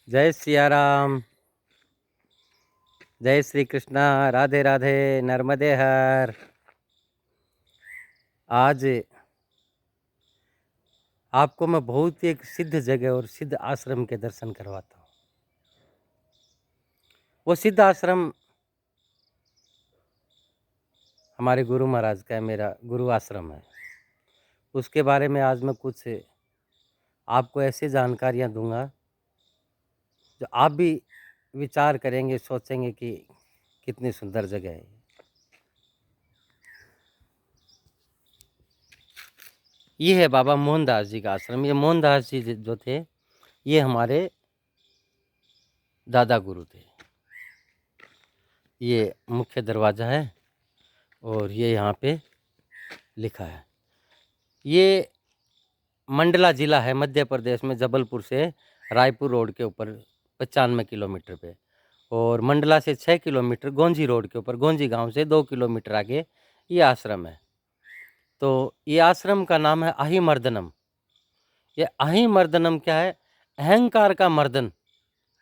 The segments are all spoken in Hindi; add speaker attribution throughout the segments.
Speaker 1: जय सिया राम, जय श्री कृष्णा, राधे राधे, नर्मदे हर। आज आपको मैं बहुत ही एक सिद्ध जगह और सिद्ध आश्रम के दर्शन करवाता हूँ। वो सिद्ध आश्रम हमारे गुरु महाराज का है, मेरा गुरु आश्रम है। उसके बारे में आज मैं कुछ आपको ऐसी जानकारियाँ दूंगा जो आप भी विचार करेंगे, सोचेंगे कि कितनी सुंदर जगह है। ये है बाबा मोहनदास जी का आश्रम। ये मोहनदास जी जो थे, ये हमारे दादा गुरु थे। ये मुख्य दरवाज़ा है और ये यहाँ पे लिखा है। ये मंडला ज़िला है, मध्य प्रदेश में, जबलपुर से रायपुर रोड के ऊपर 95 किलोमीटर पे, और मंडला से 6 किलोमीटर गोंजी रोड के ऊपर, गोंजी गांव से 2 किलोमीटर आगे ये आश्रम है। तो ये आश्रम का नाम है अहिमर्दनम। ये अहिमर्दनम क्या है? अहंकार का मर्दन।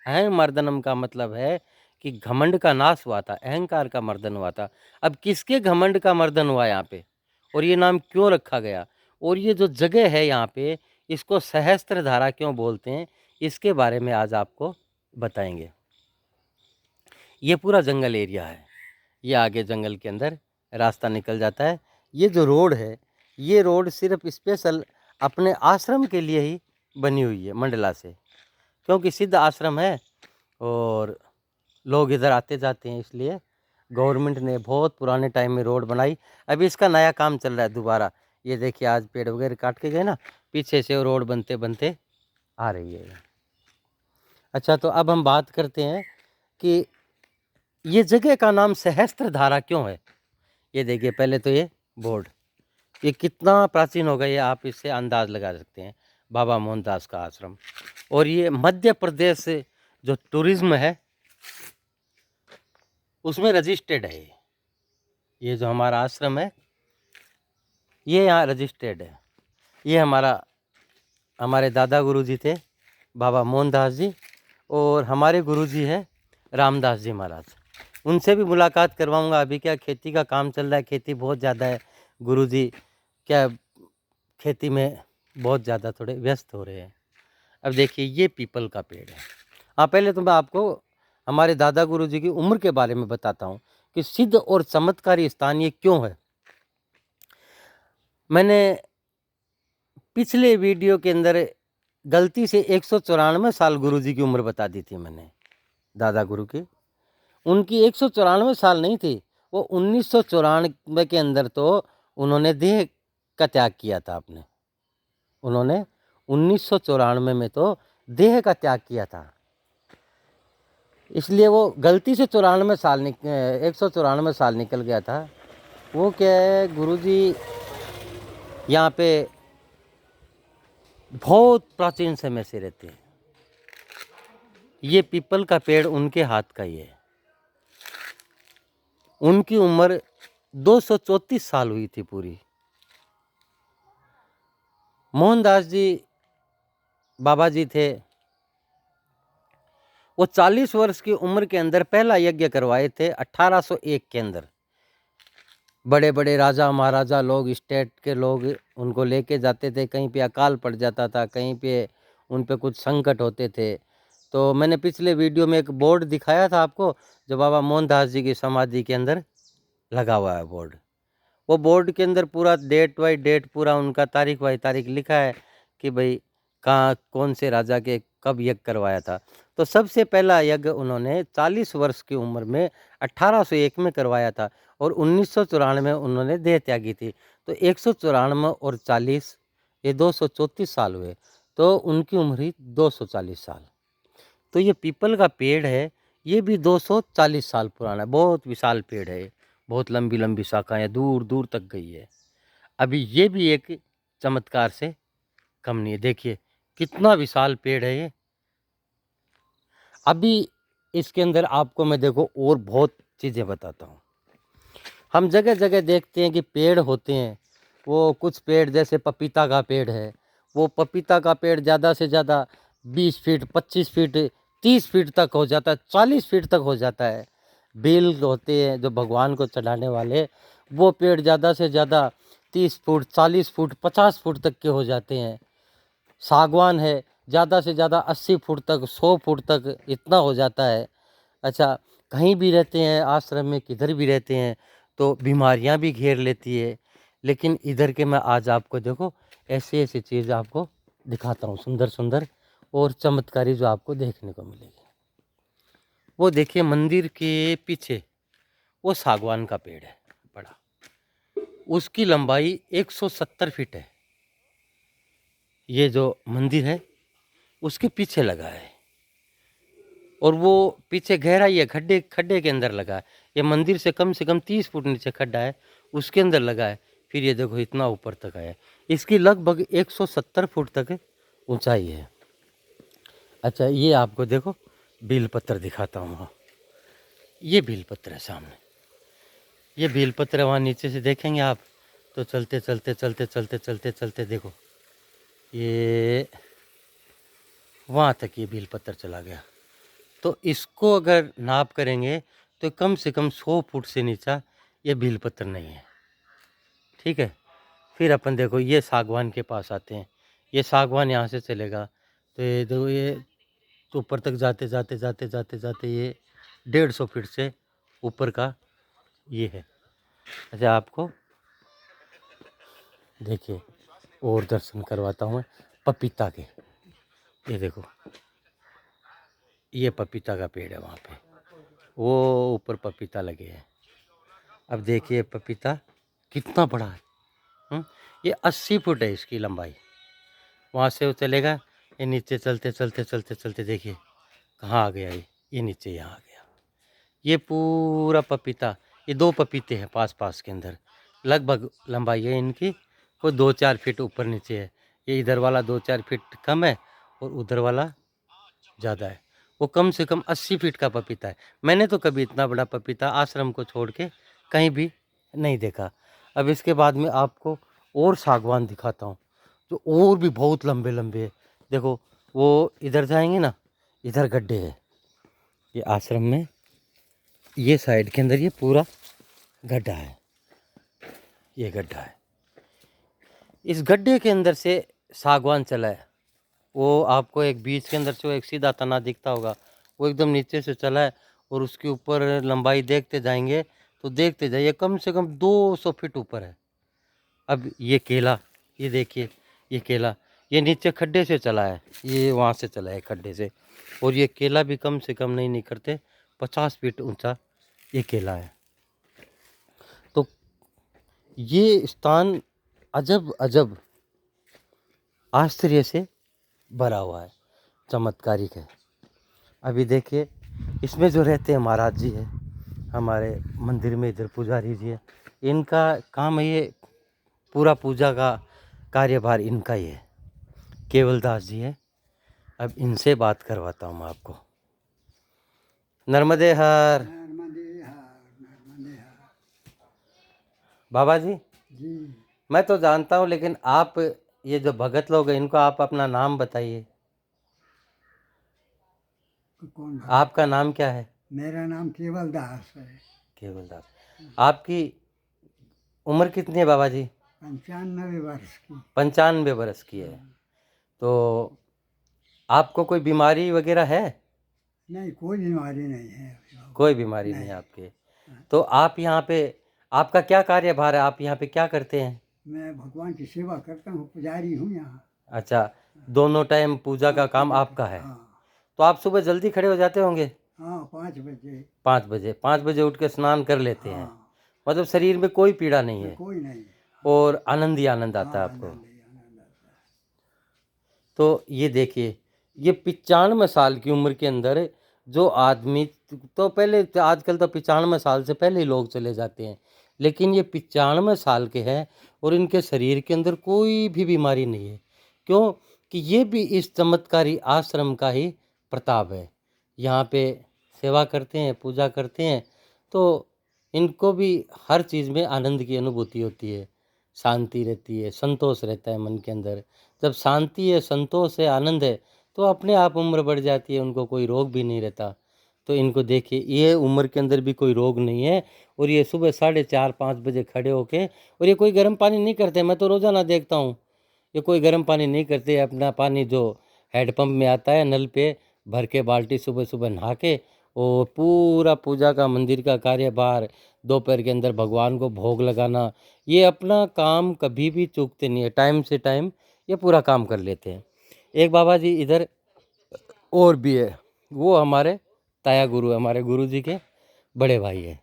Speaker 1: अहिमर्दनम का मतलब है कि घमंड का नाश हुआ था, अहंकार का मर्दन हुआ था। अब किसके घमंड का मर्दन हुआ यहाँ पे, और ये नाम क्यों रखा गया, और ये जो जगह है यहाँ पे, इसको सहस्त्रधारा क्यों बोलते हैं, इसके बारे में आज आपको बताएंगे। ये पूरा जंगल एरिया है। ये आगे जंगल के अंदर रास्ता निकल जाता है। ये जो रोड है, ये रोड सिर्फ स्पेशल अपने आश्रम के लिए ही बनी हुई है, मंडला से, क्योंकि सिद्ध आश्रम है और लोग इधर आते जाते हैं, इसलिए गवर्नमेंट ने बहुत पुराने टाइम में रोड बनाई। अभी इसका नया काम चल रहा है दोबारा। ये देखिए, आज पेड़ वगैरह काट के गए ना, पीछे से रोड बनते बनते आ रही है। अच्छा, तो अब हम बात करते हैं कि ये जगह का नाम सहस्त्रधारा क्यों है। ये देखिए, पहले तो ये बोर्ड, ये कितना प्राचीन होगा, ये आप इससे अंदाज लगा सकते हैं। बाबा मोहनदास का आश्रम, और ये मध्य प्रदेश से जो टूरिज्म है उसमें रजिस्टर्ड है। ये जो हमारा आश्रम है, ये यहाँ रजिस्टर्ड है। ये हमारे दादा गुरुजी थे, बाबा मोहनदास जी, और हमारे गुरुजी है रामदास जी महाराज। उनसे भी मुलाकात करवाऊंगा। अभी क्या खेती का काम चल रहा है, खेती बहुत ज़्यादा है। गुरुजी क्या खेती में बहुत ज़्यादा थोड़े व्यस्त हो रहे हैं। अब देखिए, ये पीपल का पेड़ है। हाँ, पहले तो मैं आपको हमारे दादा गुरुजी की उम्र के बारे में बताता हूँ कि सिद्ध और चमत्कारी स्थान ये क्यों है। मैंने पिछले वीडियो के अंदर गलती से 194 साल गुरुजी की उम्र बता दी थी मैंने, दादा गुरु की। उनकी 194 साल नहीं थी, वो 1994 के अंदर तो उन्होंने देह का त्याग किया था अपने। उन्होंने 1994 में तो देह का त्याग किया था, इसलिए वो गलती से 194 साल निकल गया था। वो क्या है, गुरुजी यहाँ पे बहुत प्राचीन समय से रहते हैं। ये पीपल का पेड़ उनके हाथ का ही है। उनकी उम्र 234 साल हुई थी पूरी। मोहनदास जी बाबा जी थे, वो 40 वर्ष की उम्र के अंदर पहला यज्ञ करवाए थे 1801 के अंदर। बड़े बड़े राजा महाराजा लोग, स्टेट के लोग उनको लेके जाते थे। कहीं पे अकाल पड़ जाता था, कहीं पे उन पे कुछ संकट होते थे। तो मैंने पिछले वीडियो में एक बोर्ड दिखाया था आपको, जो बाबा मोहनदास जी की समाधि के अंदर लगा हुआ है बोर्ड। वो बोर्ड के अंदर पूरा डेट बाई डेट, पूरा उनका तारीख बाई तारीख लिखा है कि भाई कहाँ कौन से राजा के कब यज्ञ करवाया था। तो सबसे पहला यज्ञ उन्होंने 40 वर्ष की उम्र में 1801 में करवाया था, और 1994 में उन्होंने देह त्यागी थी। तो 194 और 40, ये 234 साल हुए, तो उनकी उम्र ही 240 साल। तो ये पीपल का पेड़ है, ये भी 240 साल पुराना है। बहुत विशाल पेड़ है, बहुत लंबी लंबी शाखाएं दूर दूर तक गई है। अभी ये भी एक चमत्कार से कम नहीं है। देखिए कितना विशाल पेड़ है ये। अभी इसके अंदर आपको मैं देखो और बहुत चीज़ें बताता हूँ। हम जगह जगह देखते हैं कि पेड़ होते हैं, वो कुछ पेड़ जैसे पपीता का पेड़ है, वो पपीता का पेड़ ज़्यादा से ज़्यादा 20 फीट 25 फीट 30 फीट तक हो जाता है, 40 फीट तक हो जाता है। बेल होते हैं जो भगवान को चढ़ाने वाले, वो पेड़ ज़्यादा से ज़्यादा 30 फुट, 40 फुट, 50 फुट तक के हो जाते हैं। सागवान है, ज़्यादा से ज़्यादा 80 फुट तक, 100 फुट तक इतना हो जाता है। अच्छा, कहीं भी रहते हैं आश्रम में, किधर भी रहते हैं तो बीमारियां भी घेर लेती है। लेकिन इधर के मैं आज आपको देखो ऐसी ऐसी चीज़ आपको दिखाता हूँ, सुंदर सुंदर और चमत्कारी जो आपको देखने को मिलेगी। वो देखिए मंदिर के पीछे वो सागवान का पेड़ है बड़ा, उसकी लंबाई 170 फीट है। ये जो मंदिर है उसके पीछे लगा है और वो पीछे गहराई है, खड्डे खड्डे के अंदर लगा है। ये मंदिर से कम 30 फुट नीचे खड्डा है, उसके अंदर लगा है। फिर ये देखो इतना ऊपर तक आया। इसकी लगभग 170 फुट तक ऊंचाई है। अच्छा, ये आपको देखो बेलपत्र दिखाता हूँ वहाँ। ये बेलपत्र है सामने, ये बेलपत्र वहाँ नीचे से देखेंगे आप तो चलते चलते चलते चलते चलते चलते देखो ये वहाँ तक ये बेलपत्र चला गया। तो इसको अगर नाप करेंगे तो कम से कम 100 फुट से नीचा ये बेलपत्र नहीं है। ठीक है, फिर अपन देखो ये सागवान के पास आते हैं। ये सागवान यहाँ से चलेगा तो ये देखो ये ऊपर तक जाते जाते जाते जाते जाते ये 150 फीट से ऊपर का ये है। अच्छा, आपको देखिए और दर्शन करवाता हूँ मैं पपीता के। ये देखो ये पपीता का पेड़ है वहाँ पे, वो ऊपर पपीता लगे हैं। अब देखिए पपीता कितना बड़ा है। ये 80 फुट है इसकी लंबाई। वहाँ से वो चलेगा, ये नीचे चलते चलते चलते चलते देखिए कहाँ आ गया ये नीचे यहाँ आ गया। ये पूरा पपीता, ये 2 पपीते हैं पास पास के अंदर। लगभग लंबाई है इनकी वो 2-4 फीट ऊपर नीचे है। ये इधर वाला 2-4 फीट कम है और उधर वाला ज़्यादा है। वो कम से कम 80 फीट का पपीता है। मैंने तो कभी इतना बड़ा पपीता आश्रम को छोड़ के कहीं भी नहीं देखा। अब इसके बाद में आपको और सागवान दिखाता हूँ जो और भी बहुत लंबे लंबे है। देखो वो इधर जाएंगे ना, इधर गड्ढे है ये आश्रम में, ये साइड के अंदर ये पूरा गड्ढा है, ये गड्ढा है। इस गड्ढे के अंदर से सागवान चला है। वो आपको एक बीच के अंदर से वो एक सीधा तना दिखता होगा, वो एकदम नीचे से चला है और उसके ऊपर लंबाई देखते जाएंगे तो देखते जाइए कम से कम 200 फीट ऊपर है। अब ये केला, ये देखिए ये केला, ये नीचे खड्डे से चला है, ये वहाँ से चला है खड्डे से। और ये केला भी कम से कम नहीं करते 50 फीट ऊंचा ये केला है। तो ये स्थान अजब अजब आश्चर्य से भरा हुआ है, चमत्कारिक है। अभी देखिए इसमें जो रहते हैं महाराज जी है हमारे मंदिर में, इधर पुजारी जी है, इनका काम है ये पूरा पूजा का कार्यभार इनका ही है, केवलदास जी है। अब इनसे बात करवाता हूँ मैं आपको। नर्मदे हर। बाबा जी मैं तो जानता हूँ, लेकिन आप ये जो भगत लोग हैं इनको आप अपना नाम बताइए।
Speaker 2: कौन?
Speaker 1: आपका नाम क्या है?
Speaker 2: मेरा नाम केवलदास है।
Speaker 1: केवलदास। आपकी उम्र कितनी है बाबा जी?
Speaker 2: 95 वर्ष की।
Speaker 1: 95 वर्ष की है। तो आपको कोई बीमारी वगैरह है?
Speaker 2: नहीं, कोई बीमारी नहीं है।
Speaker 1: कोई बीमारी नहीं है आपके। तो आप यहाँ पे, आपका क्या कार्यभार है, आप यहाँ पे क्या करते हैं?
Speaker 2: मैं भगवान की सेवा करता हूँ, पुजारी हूँ यहाँ।
Speaker 1: अच्छा, दोनों टाइम पूजा का काम आपका है।
Speaker 2: हाँ
Speaker 1: तो आप सुबह जल्दी खड़े हो जाते होंगे?
Speaker 2: हाँ, 5 बजे।
Speaker 1: 5 बजे उठ के स्नान कर लेते हैं।
Speaker 2: हाँ,
Speaker 1: मतलब शरीर में कोई पीड़ा नहीं है
Speaker 2: कोई नहीं।
Speaker 1: और आनंद ही आनंद आता है
Speaker 2: हाँ,
Speaker 1: आपको।
Speaker 2: आनंद ही आनंद आता है।
Speaker 1: तो ये देखिए ये 95 साल की उम्र के अंदर जो आदमी, तो पहले आजकल तो 95 साल से पहले ही लोग चले जाते हैं, लेकिन ये 95 साल के हैं और इनके शरीर के अंदर कोई भी बीमारी नहीं है। क्यों? कि ये भी इस चमत्कारी आश्रम का ही प्रताप है। यहाँ पे सेवा करते हैं, पूजा करते हैं, तो इनको भी हर चीज़ में आनंद की अनुभूति होती है, शांति रहती है, संतोष रहता है मन के अंदर। जब शांति है, संतोष है, आनंद है, तो अपने आप उम्र बढ़ जाती है, उनको कोई रोग भी नहीं रहता। तो इनको देखिए, ये उम्र के अंदर भी कोई रोग नहीं है, और ये सुबह 4:30-5 बजे खड़े होके, और ये कोई गर्म पानी नहीं करते। मैं तो रोज़ाना देखता हूँ, ये कोई गर्म पानी नहीं करते। अपना पानी जो हैंडपंप में आता है नल पे भर के बाल्टी, सुबह सुबह नहा के, और पूरा पूजा का, मंदिर का कार्यभार, दोपहर के अंदर भगवान को भोग लगाना, ये अपना काम कभी भी चूकते नहीं है। टाइम से टाइम ये पूरा काम कर लेते हैं। एक बाबा जी इधर और भी है, वो हमारे ताया गुरु है, हमारे गुरु जी के बड़े भाई है।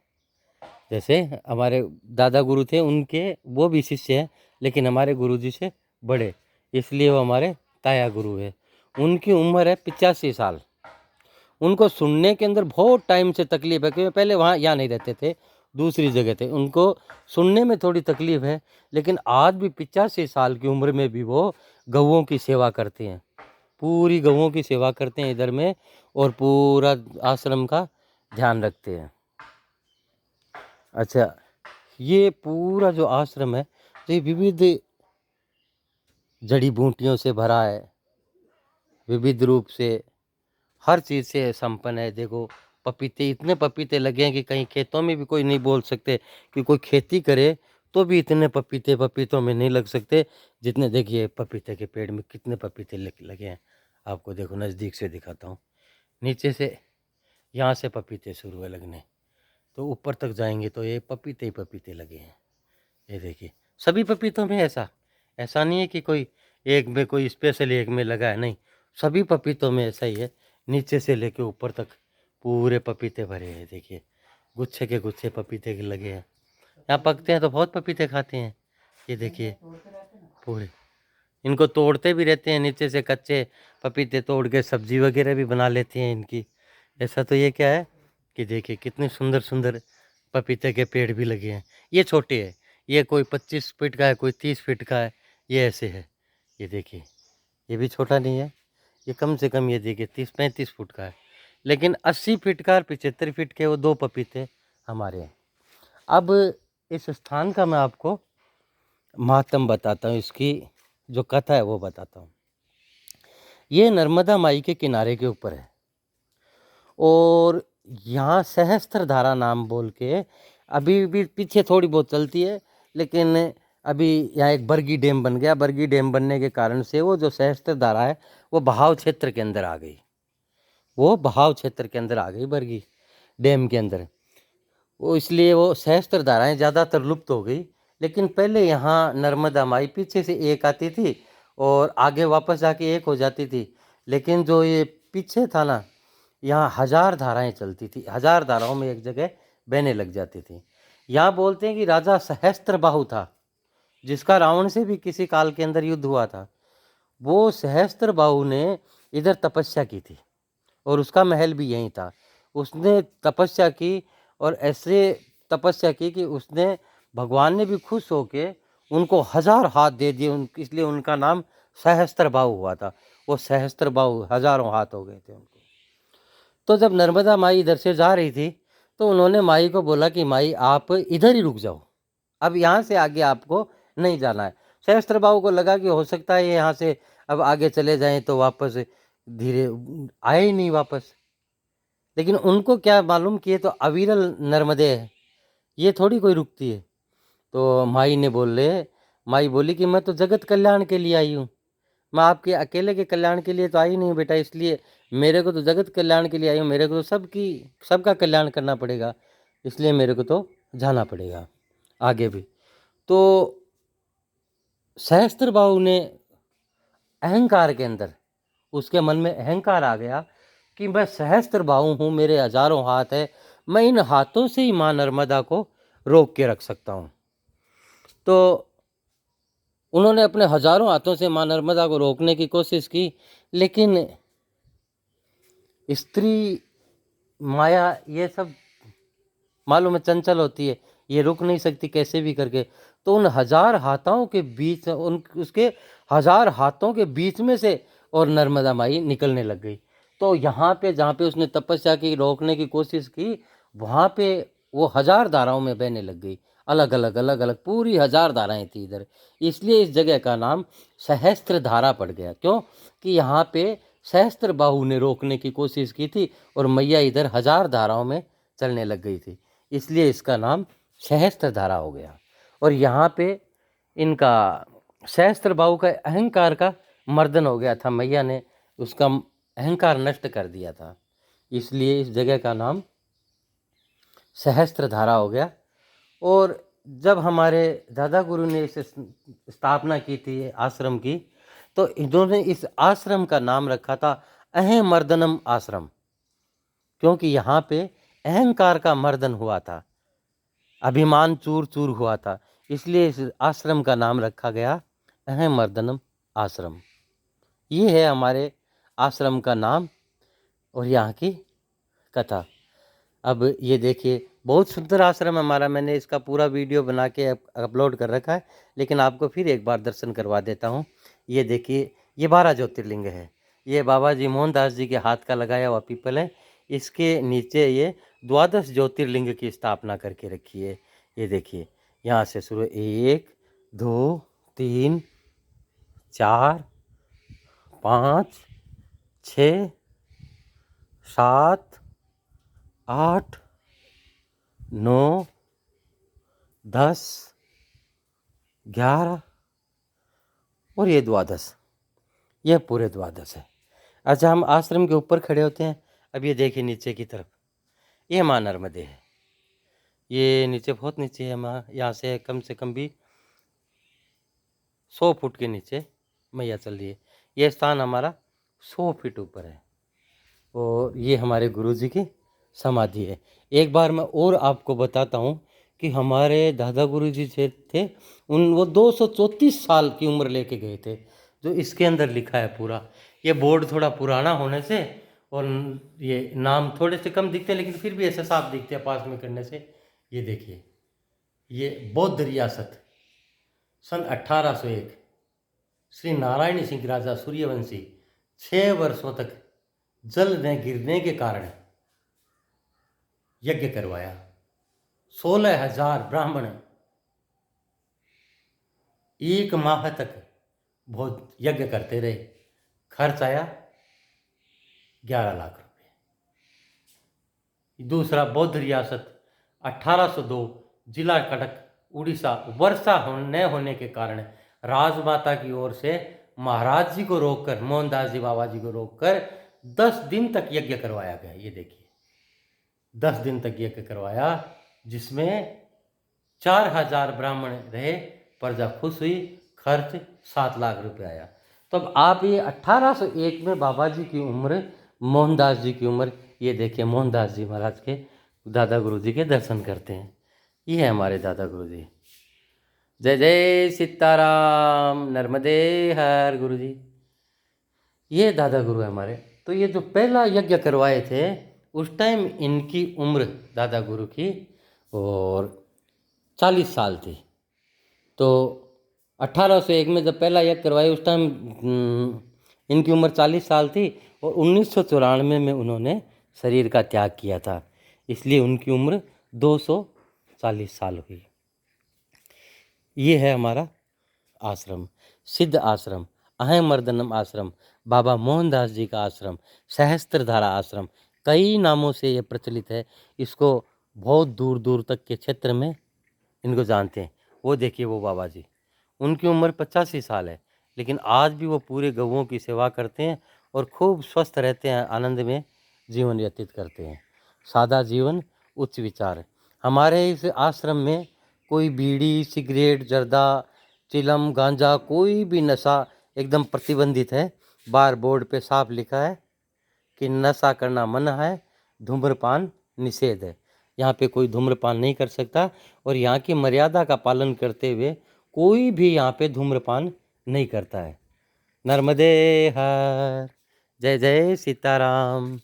Speaker 1: जैसे हमारे दादा गुरु थे, उनके वो भी शिष्य हैं, लेकिन हमारे गुरु जी से बड़े, इसलिए वो हमारे ताया गुरु है। उनकी उम्र है 85 साल। उनको सुनने के अंदर बहुत टाइम से तकलीफ है, क्योंकि पहले वहाँ यहाँ नहीं रहते थे, दूसरी जगह थे। उनको सुनने में थोड़ी तकलीफ है, लेकिन आज भी 85 साल की उम्र में भी वो गऊओं की सेवा करते हैं, पूरी गऊओं की सेवा करते हैं इधर में, और पूरा आश्रम का ध्यान रखते हैं। अच्छा, ये पूरा जो आश्रम है, तो ये विविध जड़ी बूटियों से भरा है, विविध रूप से हर चीज़ से संपन्न है। देखो, पपीते, इतने पपीते लगे हैं कि कहीं खेतों में भी कोई नहीं बोल सकते कि कोई खेती करे तो भी इतने पपीते पपीतों में नहीं लग सकते जितने। देखिए पपीते के पेड़ में कितने पपीते लगे हैं, आपको देखो नज़दीक से दिखाता हूँ। नीचे से, यहाँ से पपीते शुरू है लगने, तो ऊपर तक जाएंगे तो ये पपीते ही पपीते लगे हैं। ये देखिए, सभी पपीतों में ऐसा ऐसा नहीं है कि कोई एक में, कोई स्पेशल एक में लगा है, नहीं, सभी पपीतों में ऐसा ही है। नीचे से लेके ऊपर तक पूरे पपीते भरे हैं। देखिए, गुच्छे के गुच्छे पपीते के लगे हैं। यहाँ पकते हैं तो बहुत पपीते खाते हैं। ये देखिए पूरे, इनको तोड़ते भी रहते हैं, नीचे से कच्चे पपीते तोड़ के सब्जी वगैरह भी बना लेते हैं इनकी। ऐसा तो ये क्या है कि देखिए कितने सुंदर सुंदर पपीते के पेड़ भी लगे हैं। ये छोटे है, ये कोई 25 फीट का है, कोई 30 फीट का है, ये ऐसे है। ये देखिए, ये भी छोटा नहीं है, ये कम से कम ये देखिए 30-35 फुट का है। लेकिन 80 फीट का और 75 फीट के वो 2 पपीते हमारे हैं। अब इस स्थान का मैं आपको महात्म बताता हूँ, इसकी जो कथा है वो बताता हूँ। ये नर्मदा माई के किनारे के ऊपर है, और यहाँ सहस्त्र धारा नाम बोल के अभी भी पीछे थोड़ी बहुत चलती है, लेकिन अभी यहाँ एक बरगी डैम बन गया। बरगी डैम बनने के कारण से वो जो सहस्त्र धारा है वो बहाव क्षेत्र के अंदर आ गई, वो बहाव क्षेत्र के अंदर आ गई बरगी डैम के अंदर। वो इसलिए वो सहस्त्र धाराएँ ज़्यादातर लुप्त हो गई। लेकिन पहले यहाँ नर्मदा माई पीछे से एक आती थी और आगे वापस जाके एक हो जाती थी। लेकिन जो ये पीछे था ना, यहाँ 1000 धाराएँ चलती थी, 1000 धाराओं में एक जगह बहने लग जाती थी। यहाँ बोलते हैं कि राजा सहस्त्रबाहु था, जिसका रावण से भी किसी काल के अंदर युद्ध हुआ था। वो सहस्त्रबाहु ने इधर तपस्या की थी, और उसका महल भी यहीं था। उसने तपस्या की, और ऐसे तपस्या की कि उसने, भगवान ने भी खुश होके उनको 1000 हाथ दे दिए, इसलिए उनका नाम सहस्त्रबाहु हुआ था। वो सहस्त्रबाहु, हजारों हाथ हो गए थे उनको। तो जब नर्मदा माई इधर से जा रही थी, तो उन्होंने माई को बोला कि माई आप इधर ही रुक जाओ, अब यहाँ से आगे आपको नहीं जाना है। सहस्त्रबाहु को लगा कि हो सकता है ये यहाँ से अब आगे चले जाएं तो वापस धीरे आए ही नहीं वापस। लेकिन उनको क्या मालूम कि ये तो अविरल नर्मदे है, ये थोड़ी कोई रुकती है। तो माई बोली कि मैं तो जगत कल्याण के लिए आई हूँ, मैं आपके अकेले के कल्याण के लिए तो आई नहीं बेटा, इसलिए मेरे को तो जगत कल्याण के लिए आई हूँ, मेरे को तो सबका कल्याण करना पड़ेगा, इसलिए मेरे को तो जाना पड़ेगा आगे भी। तो सहस्त्रबाहु ने अहंकार के अंदर, उसके मन में अहंकार आ गया कि मैं सहस्त्रबाहु हूँ, मेरे हजारों हाथ है, मैं इन हाथों से ही माँ नर्मदा को रोक के रख सकता हूँ। तो उन्होंने अपने हजारों हाथों से माँ नर्मदा को रोकने की कोशिश की, लेकिन स्त्री माया ये सब मालूम है चंचल होती है, ये रुक नहीं सकती कैसे भी करके। तो उन 1000 हाथों के बीच, उसके 1000 हाथों के बीच में से और नर्मदा माई निकलने लग गई। तो यहाँ पे जहाँ पे उसने तपस्या की, रोकने की कोशिश की, वहाँ पे वो 1000 धाराओं में बहने लग गई, अलग अलग पूरी 1000 धाराएं थी इधर। इसलिए इस जगह का नाम सहस्त्र धारा पड़ गया। क्यों कि यहाँ पे सहस्त्रबाहु ने रोकने की कोशिश की थी और मैया इधर 1000 धाराओं में चलने लग गई थी, इसलिए इसका नाम सहस्त्रधारा हो गया। और यहाँ पे इनका सहस्त्रबाहु का अहंकार का मर्दन हो गया था, मैया ने उसका अहंकार नष्ट कर दिया था, इसलिए इस जगह का नाम सहस्त्रधारा हो गया। और जब हमारे दादा गुरु ने इस स्थापना की थी आश्रम की, तो इन्होंने इस आश्रम का नाम रखा था अहमर्दनम आश्रम, क्योंकि यहाँ पे अहंकार का मर्दन हुआ था, अभिमान चूर चूर हुआ था, इसलिए इस आश्रम का नाम रखा गया अहमर्दनम आश्रम। ये है हमारे आश्रम का नाम और यहाँ की कथा। अब ये देखिए, बहुत सुंदर आश्रम है हमारा, मैंने इसका पूरा वीडियो बना के अपलोड कर रखा है, लेकिन आपको फिर एक बार दर्शन करवा देता हूँ। ये देखिए, ये 12 ज्योतिर्लिंग है। ये बाबा जी मोहनदास जी के हाथ का लगाया हुआ पीपल है, इसके नीचे ये 12 ज्योतिर्लिंग की स्थापना करके रखी है। ये देखिए, यहाँ से शुरू 1 2 3 4 5 6 7 8 9 10 11 और ये 12, ये पूरे 12 है। अच्छा, हम आश्रम के ऊपर खड़े होते हैं। अब ये देखिए नीचे की तरफ, ये माँ नर्मदे है। ये नीचे बहुत नीचे है माँ, यहाँ से कम से कम भी 100 फुट के नीचे मैया चल रही है। ये स्थान हमारा 100 फीट ऊपर है और ये हमारे गुरु जी की समाधि है। एक बार मैं और आपको बताता हूँ कि हमारे दादा गुरु जी थे, वो 234 साल की उम्र लेके गए थे, जो इसके अंदर लिखा है पूरा। ये बोर्ड थोड़ा पुराना होने से और ये नाम थोड़े से कम दिखते हैं, लेकिन फिर भी ऐसे साफ दिखते हैं पास में करने से। ये देखिए, ये बौद्ध रियासत सन 1801, श्री नारायण सिंह राजा सूर्यवंशी 6 वर्षों तक जल न गिरने के कारण यज्ञ करवाया। 16,000 ब्राह्मण 1 माह तक बहुत यज्ञ करते रहे। खर्च आया 11 लाख रुपए। दूसरा, बौद्ध रियासत 1802, जिला कटक, उड़ीसा, वर्षा न होने के कारण राजमाता की ओर से महाराज जी को रोककर, मोहनदास जी बाबा जी को रोककर 10 दिन तक यज्ञ करवाया गया। ये देखिए, 10 दिन तक यज्ञ करवाया, जिसमें 4000 ब्राह्मण रहे, प्रजा खुश हुई, खर्च 7 लाख रुपए आया। तो अब आप ये 1801 में बाबा जी की उम्र, मोहनदास जी की उम्र, ये देखिए मोहनदास जी महाराज के दादा गुरु जी के दर्शन करते हैं। ये है हमारे दादा गुरु जी। जय जय सीताराम, नर्मदे हर गुरु जी। ये दादा गुरु है हमारे। तो ये जो पहला यज्ञ करवाए थे, उस टाइम इनकी उम्र दादा गुरु की और 40 साल थी। तो 1801 में जब पहला यज्ञ करवाया, उस टाइम इनकी उम्र 40 साल थी और 1994 में उन्होंने शरीर का त्याग किया था, इसलिए उनकी उम्र 240 साल हुई। ये है हमारा आश्रम, सिद्ध आश्रम, अहमर्दनम आश्रम, बाबा मोहनदास जी का आश्रम, सहस्त्रधारा आश्रम, कई नामों से ये प्रचलित है। इसको बहुत दूर दूर तक के क्षेत्र में इनको जानते हैं। वो देखिए, वो बाबा जी, उनकी उम्र 85 साल है, लेकिन आज भी वो पूरे गौओं की सेवा करते हैं और खूब स्वस्थ रहते हैं, आनंद में जीवन व्यतीत करते हैं। सादा जीवन, उच्च विचार। हमारे इस आश्रम में कोई बीड़ी, सिगरेट, जर्दा, चिलम, गांजा, कोई भी नशा एकदम प्रतिबंधित है। बार बोर्ड पे साफ लिखा है कि नशा करना मना है, धूम्रपान निषेध है। यहाँ पे कोई धूम्रपान नहीं कर सकता और यहाँ की मर्यादा का पालन करते हुए कोई भी यहाँ पे धूम्रपान नहीं करता है। नर्मदे हर। जय जय सीताराम।